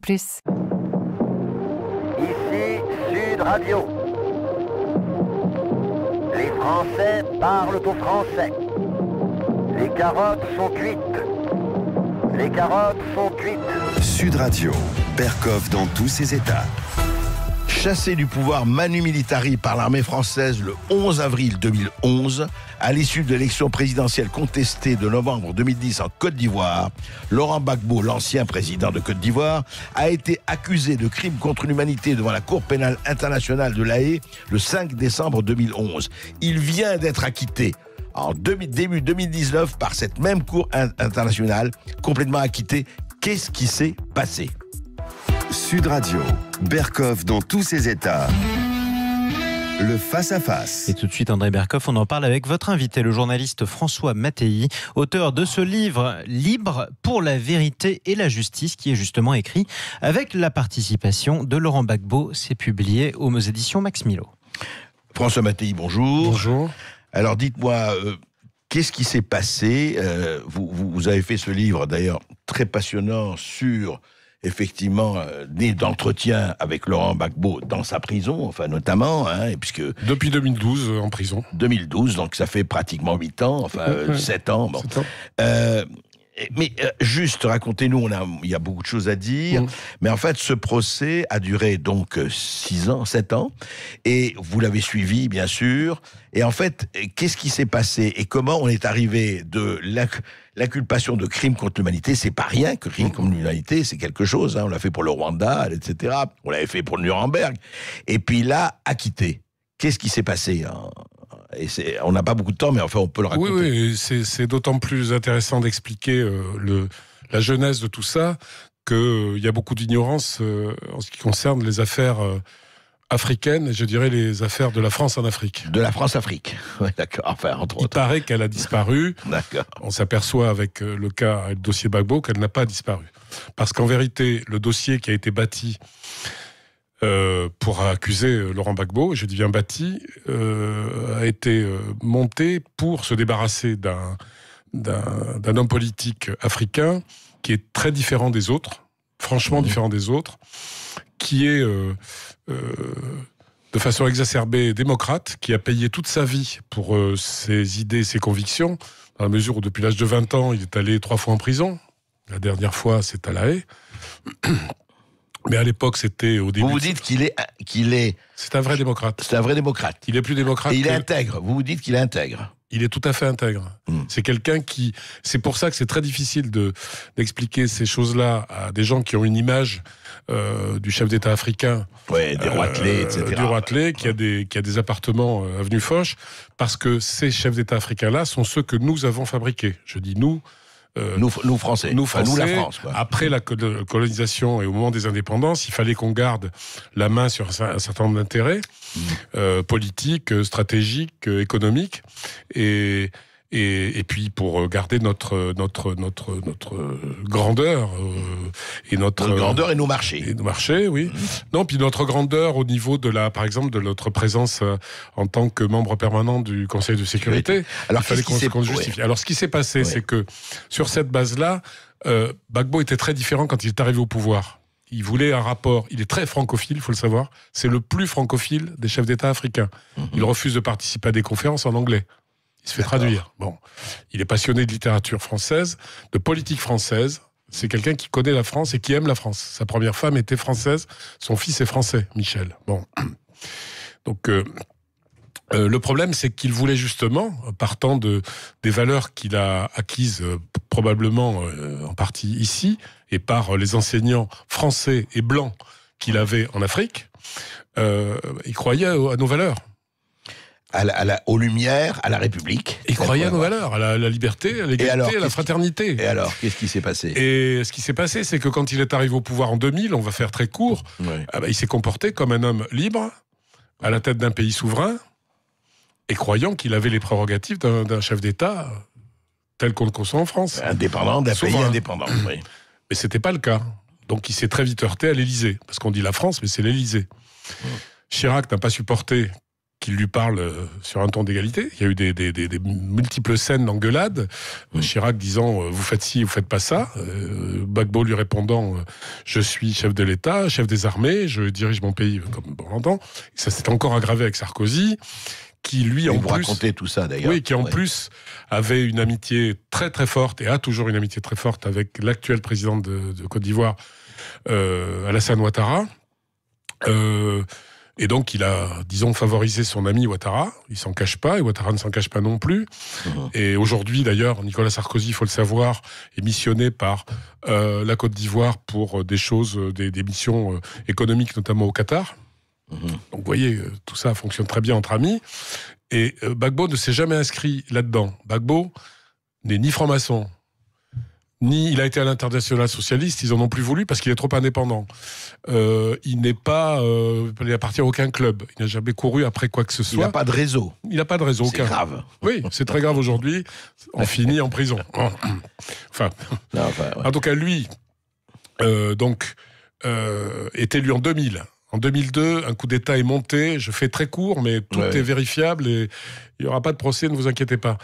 plus. Ici Sud Radio. Les Français parlent aux Français. Les carottes sont cuites. Les carottes sont cuites. Sud Radio, Berkoff dans tous ses états. Chassé du pouvoir Manu Militari par l'armée française le 11 avril 2011, à l'issue de l'élection présidentielle contestée de novembre 2010 en Côte d'Ivoire, Laurent Gbagbo, l'ancien président de Côte d'Ivoire, a été accusé de crimes contre l'humanité devant la Cour pénale internationale de La Haye le 5 décembre 2011. Il vient d'être acquitté en début 2019 par cette même Cour internationale, complètement acquitté. Qu'est-ce qui s'est passé ? Sud Radio, Berkoff dans tous ses états. Le face-à-face. Et tout de suite, André Berkoff, on en parle avec votre invité, le journaliste François Mattei, auteur de ce livre « Libre pour la vérité et la justice » qui est justement écrit avec la participation de Laurent Gbagbo. C'est publié aux éditions Max Milo. François Mattei, bonjour. Bonjour. Alors dites-moi, qu'est-ce qui s'est passé ? Vous avez fait ce livre d'ailleurs très passionnant sur... effectivement, né d'entretien avec Laurent Gbagbo dans sa prison, enfin notamment, puisque... Depuis 2012, en prison. 2012, donc ça fait pratiquement 8 ans, 7 ans. Bon. 7 ans. Mais juste, racontez-nous, il y a beaucoup de choses à dire, mais en fait, ce procès a duré donc 6 ans, 7 ans, et vous l'avez suivi, bien sûr, et en fait, qu'est-ce qui s'est passé, et comment on est arrivé de l'inculpation de crimes contre l'humanité? C'est pas rien que crimes contre l'humanité, c'est quelque chose, on l'a fait pour le Rwanda, etc., on l'avait fait pour le Nuremberg, et puis là, acquitté. Qu'est-ce qui s'est passé et on n'a pas beaucoup de temps, mais enfin, on peut le raconter. Oui, c'est d'autant plus intéressant d'expliquer la genèse de tout ça qu'il y a beaucoup d'ignorance en ce qui concerne les affaires africaines, et je dirais les affaires de la France en Afrique. De la France-Afrique, oui, d'accord. Enfin, entre autres. Il paraît qu'elle a disparu. D'accord. On s'aperçoit avec le cas, le dossier Gbagbo, qu'elle n'a pas disparu. Parce qu'en vérité, le dossier qui a été bâti pour accuser Laurent Gbagbo, je dis bien bâti, a été monté pour se débarrasser d'un homme politique africain qui est très différent des autres, franchement différent des autres, qui est de façon exacerbée démocrate, qui a payé toute sa vie pour ses idées, ses convictions, dans la mesure où depuis l'âge de 20 ans, il est allé 3 fois en prison. La dernière fois, c'est à La Haye. Mais à l'époque, c'était au début... Vous dites qu'il est... C'est un vrai démocrate. C'est un vrai démocrate. Il est plus démocrate. Et il est intègre. Vous dites qu'il est intègre. Il est tout à fait intègre. C'est quelqu'un qui... C'est pour ça que c'est très difficile d'expliquer ces choses-là à des gens qui ont une image du chef d'État africain. Ouais, des roitelets, etc. Du roitelet, qui a des appartements avenue Foch, parce que ces chefs d'État africains-là sont ceux que nous avons fabriqués. Je dis nous... nous Français, nous la France. Quoi. Après la colonisation et au moment des indépendances, il fallait qu'on garde la main sur un certain nombre d'intérêts politiques, stratégiques, économiques, et puis pour garder notre grandeur et notre grandeur et nos marchés. Et nos marchés, oui. Non, puis notre grandeur au niveau par exemple, de notre présence en tant que membre permanent du Conseil de sécurité. Alors, il fallait qu'on justifie. Alors, ce qui s'est passé, c'est que sur cette base-là, Gbagbo était très différent quand il est arrivé au pouvoir. Il voulait un rapport. Il est très francophile, il faut le savoir. C'est le plus francophile des chefs d'État africains. Il refuse de participer à des conférences en anglais. Il se fait traduire. Bon, il est passionné de littérature française, de politique française. C'est quelqu'un qui connaît la France et qui aime la France. Sa première femme était française, son fils est français, Michel. Bon, donc le problème, c'est qu'il voulait justement, partant des valeurs qu'il a acquises probablement en partie ici et par les enseignants français et blancs qu'il avait en Afrique, il croyait à nos valeurs. Aux Lumières, à la République. Il croyait à nos valeurs, à la liberté, à l'égalité, à la fraternité. Et alors, qu'est-ce qui s'est passé ? Et ce qui s'est passé, c'est que quand il est arrivé au pouvoir en 2000, on va faire très court, il s'est comporté comme un homme libre, à la tête d'un pays souverain, et croyant qu'il avait les prérogatives d'un chef d'État tel qu'on le conçoit en France. Indépendant, d'un pays indépendant, oui. Mais c'était pas le cas. Donc il s'est très vite heurté à l'Élysée. Parce qu'on dit la France, mais c'est l'Élysée. Chirac n'a pas supporté qu'il lui parle sur un ton d'égalité. Il y a eu des multiples scènes d'engueulade. Chirac disant vous faites ci, vous faites pas ça. Gbagbo lui répondant je suis chef de l'État, chef des armées, je dirige mon pays comme on l'entend. Ça s'est encore aggravé avec Sarkozy, qui lui en plus racontait tout ça d'ailleurs. Oui, qui en plus avait une amitié très très forte et a toujours une amitié très forte avec l'actuel président de Côte d'Ivoire, Alassane Ouattara. Et donc, il a, disons, favorisé son ami Ouattara. Il s'en cache pas, et Ouattara ne s'en cache pas non plus. Et aujourd'hui, d'ailleurs, Nicolas Sarkozy, il faut le savoir, est missionné par la Côte d'Ivoire pour des choses, des missions économiques, notamment au Qatar. Donc, vous voyez, tout ça fonctionne très bien entre amis. Et Gbagbo ne s'est jamais inscrit là-dedans. Gbagbo n'est ni franc-maçon, ni il a été à l'international socialiste, ils en ont plus voulu parce qu'il est trop indépendant. Il n'est pas, il n'appartient à aucun club. Il n'a jamais couru après quoi que ce soit. Il n'a pas de réseau. Il n'a pas de réseau. C'est grave. Oui, c'est très grave aujourd'hui. On finit en prison. Enfin, en tout cas, lui, est élu en 2000. En 2002, un coup d'État est monté. Je fais très court, mais tout est vérifiable et il n'y aura pas de procès, ne vous inquiétez pas.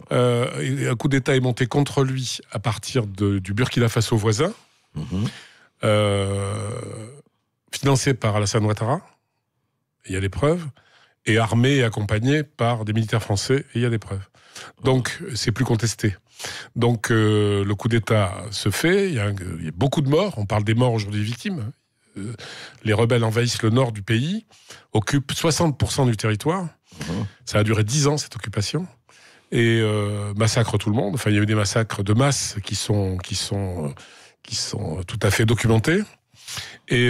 Un coup d'État est monté contre lui à partir du Burkina Faso voisin, financé par Alassane Ouattara. Il y a des preuves. Et armé et accompagné par des militaires français. Et il y a des preuves. Donc, c'est plus contesté. Donc, le coup d'État se fait. Il y a beaucoup de morts. On parle des morts aujourd'hui victimes. Les rebelles envahissent le nord du pays, occupent 60% du territoire. Ça a duré 10 ans, cette occupation. Et massacrent tout le monde. Enfin, il y a eu des massacres de masse qui sont tout à fait documentés. Et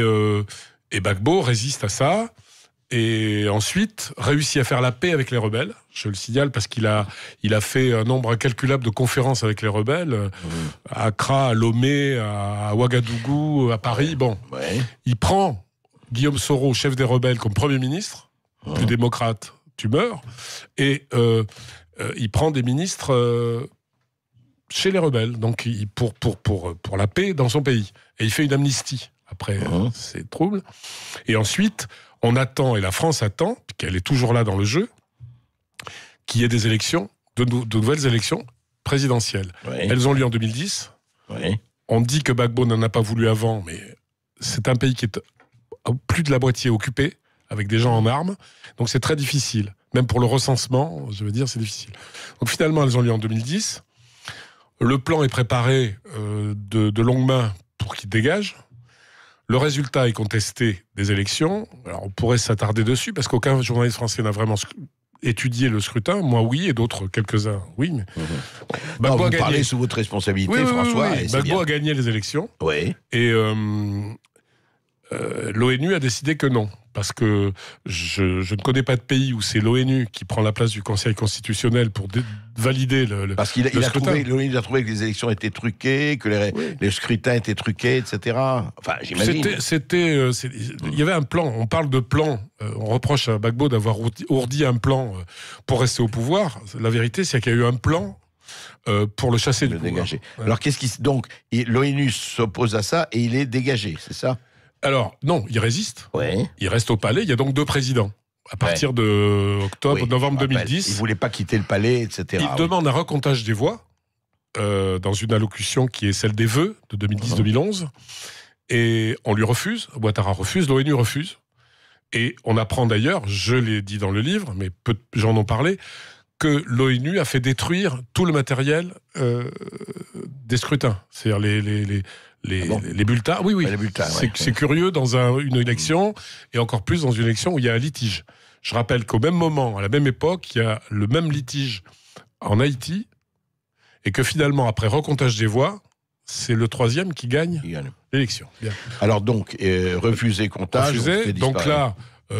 Gbagbo résiste à ça. Et ensuite, réussit à faire la paix avec les rebelles. Je le signale parce qu'il a fait un nombre incalculable de conférences avec les rebelles. À Accra, à Lomé, à Ouagadougou, à Paris. Bon, il prend Guillaume Soro, chef des rebelles, comme Premier ministre. Plus démocrate, tu meurs. Et il prend des ministres chez les rebelles. Donc, pour la paix dans son pays. Et il fait une amnistie après ces troubles. Et ensuite, on attend, et la France attend, qu'elle est toujours là dans le jeu, qu'il y ait des élections, de nouvelles élections présidentielles. Elles ont lieu en 2010. On dit que Gbagbo n'en a pas voulu avant, mais c'est un pays qui est plus de la moitié occupé, avec des gens en armes. Donc c'est très difficile. Même pour le recensement, je veux dire, c'est difficile. Donc finalement, elles ont lieu en 2010. Le plan est préparé de longue main pour qu'il dégage. Le résultat est contesté des élections. Alors, on pourrait s'attarder dessus, parce qu'aucun journaliste français n'a vraiment étudié le scrutin. Moi, oui, et d'autres, quelques-uns, oui. Mais... Vous parlez sous votre responsabilité, François. Oui. Gbagbo a gagné les élections. Et l'ONU a décidé que non. Parce que je ne connais pas de pays où c'est l'ONU qui prend la place du Conseil constitutionnel pour valider le parce qu'il a trouvé, l'ONU a trouvé que les élections étaient truquées, que les scrutins étaient truqués, etc. Enfin, j'imagine. Il y avait un plan. On parle de plan. On reproche à Gbagbo d'avoir ourdi un plan pour rester au pouvoir. La vérité, c'est qu'il y a eu un plan pour le chasser du pouvoir. Alors, donc, l'ONU s'oppose à ça et il est dégagé, c'est ça? Alors, non, il résiste. Il reste au palais. Il y a donc 2 présidents. À partir de novembre 2010. Il ne voulait pas quitter le palais, etc. Il demande un recomptage des voix dans une allocution qui est celle des vœux de 2010-2011. Et on lui refuse. Ouattara refuse. L'ONU refuse. Et on apprend d'ailleurs, je l'ai dit dans le livre, mais peu de gens en ont parlé, que l'ONU a fait détruire tout le matériel des scrutins. C'est-à-dire les bulletins. Oui. Les bulletins, c'est curieux dans une élection, et encore plus dans une élection où il y a un litige. Je rappelle qu'au même moment, à la même époque, il y a le même litige en Haïti, et que finalement, après recomptage des voix, c'est le 3e qui gagne l'élection. Bien. Alors donc, refusé comptage. Donc là,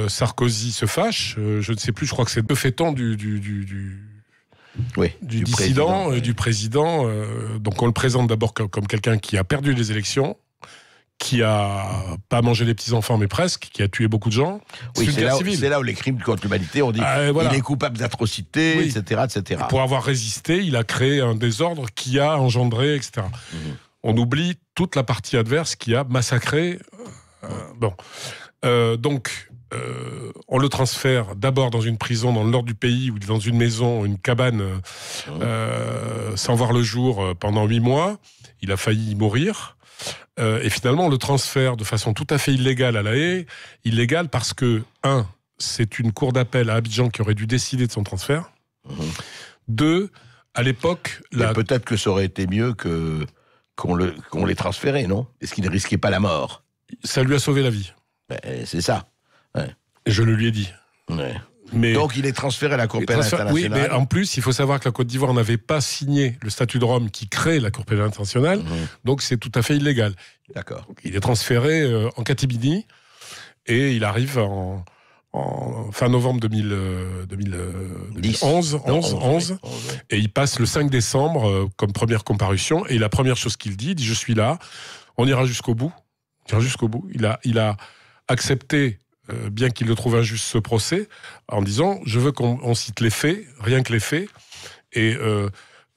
Sarkozy se fâche. Je ne sais plus, je crois que c'est le fait-on du dissident, du président. Donc on le présente d'abord comme quelqu'un qui a perdu les élections, qui a pas mangé les petits-enfants, mais presque, qui a tué beaucoup de gens. C'est là où les crimes contre l'humanité, on dit il est coupable d'atrocités, etc. Et pour avoir résisté, il a créé un désordre qui a engendré, etc. On oublie toute la partie adverse qui a massacré. Donc, on le transfère d'abord dans une prison dans le nord du pays ou dans une maison, une cabane, sans voir le jour pendant 8 mois. Il a failli mourir. Et finalement, on le transfère de façon tout à fait illégale à La Haye. Illégale parce que, c'est une cour d'appel à Abidjan qui aurait dû décider de son transfert. 2, à l'époque... Peut-être que ça aurait été mieux qu'on les transférait, non? Est-ce qu'il ne risquait pas la mort? Ça lui a sauvé la vie. C'est ça. Ouais. Je le lui ai dit. Ouais. Donc il est transféré à la Cour pénale internationale. Oui, mais en plus, il faut savoir que la Côte d'Ivoire n'avait pas signé le statut de Rome qui crée la Cour pénale internationale, donc c'est tout à fait illégal. D'accord. Il est transféré en catimini et il arrive en fin novembre 2011, et il passe le 5 décembre comme première comparution, et la première chose qu'il dit, je suis là, on ira jusqu'au bout. Il a accepté, bien qu'il le trouve injuste, ce procès, en disant je veux qu'on cite les faits, rien que les faits, et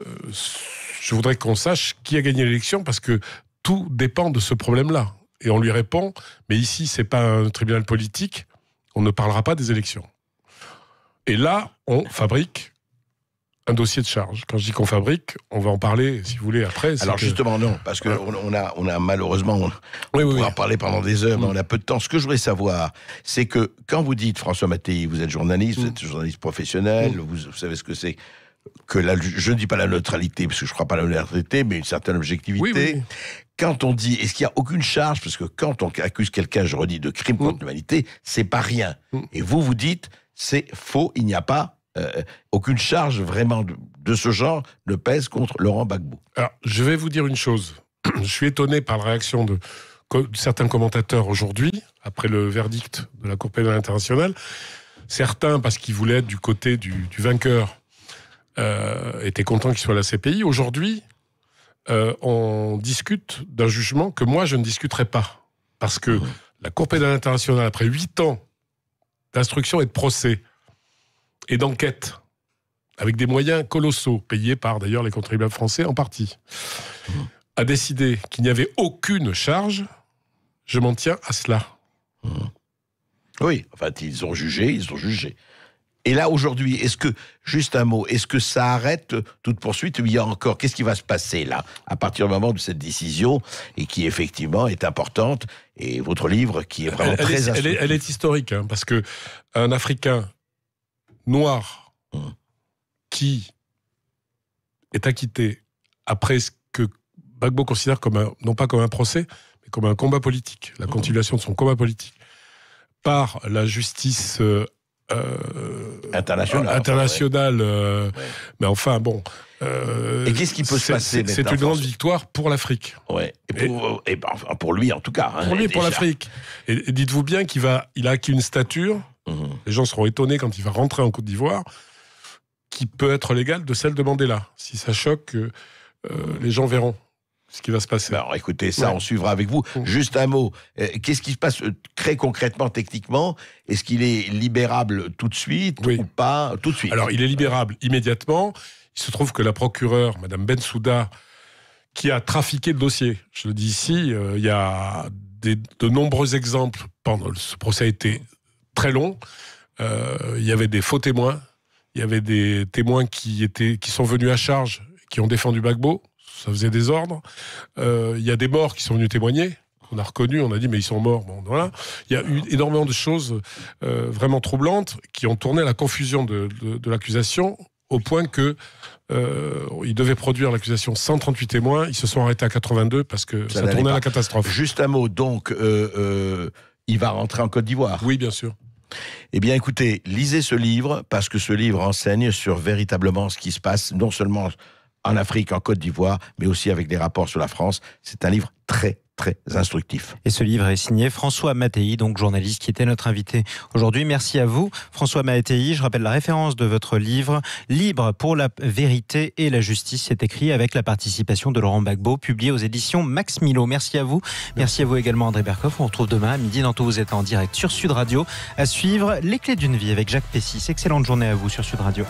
je voudrais qu'on sache qui a gagné l'élection, parce que tout dépend de ce problème-là. Et on lui répond, mais ici c'est pas un tribunal politique, on ne parlera pas des élections. Et là, on fabrique un dossier de charge. Quand je dis qu'on fabrique, on va en parler, si vous voulez, après. Alors justement, non, parce qu'on a malheureusement, on pourra en parler pendant des heures, mais on a peu de temps. Ce que je voudrais savoir, c'est que quand vous dites, François Mattei, vous êtes journaliste, vous êtes journaliste professionnel, vous savez ce que c'est que je ne dis pas la neutralité, parce que je ne crois pas à la neutralité, mais une certaine objectivité. Oui. Quand on dit, est-ce qu'il n'y a aucune charge, parce que quand on accuse quelqu'un, je redis, de crime contre l'humanité, c'est pas rien. Et vous dites, c'est faux, il n'y a pas aucune charge vraiment de ce genre ne pèse contre Laurent Gbagbo. Alors, je vais vous dire une chose. Je suis étonné par la réaction de certains commentateurs aujourd'hui, après le verdict de la Cour pénale internationale. Certains, parce qu'ils voulaient être du côté du vainqueur, étaient contents qu'il soit à la CPI. Aujourd'hui, on discute d'un jugement que moi, je ne discuterai pas. Parce que la Cour pénale internationale, après 8 ans d'instruction et de procès, et d'enquête, avec des moyens colossaux, payés par d'ailleurs les contribuables français en partie, a décidé qu'il n'y avait aucune charge. Je m'en tiens à cela. Oui, enfin, ils ont jugé. Et là, aujourd'hui, est-ce que, juste un mot, est-ce que ça arrête toute poursuite, ou il y a encore, qu'est-ce qui va se passer là, à partir du moment de cette décision, et qui effectivement est importante, et votre livre qui est vraiment très instructif. Elle est historique, parce que un Africain noir qui est acquitté après ce que Gbagbo considère comme non pas comme un procès, mais comme un combat politique, la continuation de son combat politique, par la justice internationale. Mais enfin, bon... et qu'est-ce qui peut se passer maintenant? C'est une grande victoire pour l'Afrique. Ouais. Et pour lui, en tout cas. Pour lui et pour l'Afrique. Et dites-vous bien qu'il a acquis une stature... Les gens seront étonnés quand il va rentrer en Côte d'Ivoire, qui peut être légale de celle de Mandela. Si ça choque, les gens verront ce qui va se passer. Alors écoutez, ça on suivra avec vous. Juste un mot, qu'est-ce qui se passe très concrètement, techniquement? Est-ce qu'il est libérable tout de suite ou pas tout de suite? Alors il est libérable immédiatement. Il se trouve que la procureure, Madame Bensouda, qui a trafiqué le dossier, je le dis ici, il y a de nombreux exemples. Ce procès a été très long. Il y avait des faux témoins. Il y avait des témoins qui sont venus à charge, qui ont défendu Gbagbo. Ça faisait désordre. Il y a des morts qui sont venus témoigner. On a reconnu, on a dit mais ils sont morts. Bon, voilà. Il y a eu énormément de choses vraiment troublantes qui ont tourné à la confusion de l'accusation, au point que ils devaient produire l'accusation 138 témoins. Ils se sont arrêtés à 82 parce que ça tournait à la catastrophe. Juste un mot, donc il va rentrer en Côte d'Ivoire. Oui, bien sûr. Eh bien, écoutez, lisez ce livre, parce que ce livre enseigne sur véritablement ce qui se passe, non seulement en Afrique, en Côte d'Ivoire, mais aussi avec des rapports sur la France. C'est un livre très, très instructif. Et ce livre est signé François Mattei, donc journaliste qui était notre invité aujourd'hui. Merci à vous, François Mattei. Je rappelle la référence de votre livre, Libre pour la vérité et la justice. C'est écrit avec la participation de Laurent Gbagbo, publié aux éditions Max Milo. Merci à vous. Merci à vous également, André Berkoff. On se retrouve demain à midi dans Tout vous êtes en direct sur Sud Radio. À suivre, Les Clés d'une vie avec Jacques Pessis. Excellente journée à vous sur Sud Radio.